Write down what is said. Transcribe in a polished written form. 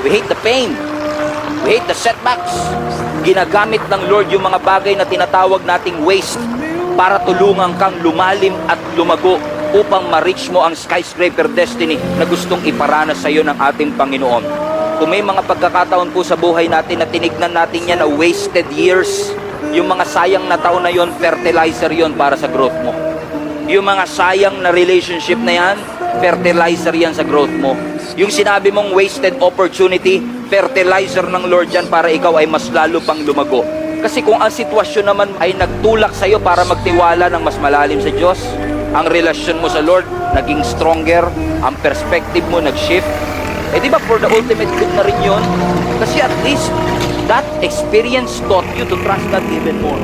We hate the pain. We hate the setbacks. Ginagamit ng Lord yung mga bagay na tinatawag nating waste para tulungan kang lumalim at lumago upang ma-reach mo ang skyscraper destiny na gustong iparanas sa iyo ng ating Panginoon. Kung may mga pagkakataon po sa buhay natin na tinignan natin yan na wasted years, yung mga sayang na taon na yon, fertilizer yon para sa growth mo. Yung mga sayang na relationship na yan, fertilizer yan sa growth mo. Yung sinabi mong wasted opportunity, fertilizer ng Lord yan para ikaw ay mas lalo pang lumago. Kasi kung ang sitwasyon naman ay nagtulak sa iyo para magtiwala ng mas malalim sa Diyos, ang relasyon mo sa Lord naging stronger, ang perspective mo nag-shift, eh di ba for the ultimate good na rin yun? Kasi at least that experience taught you to trust God even more.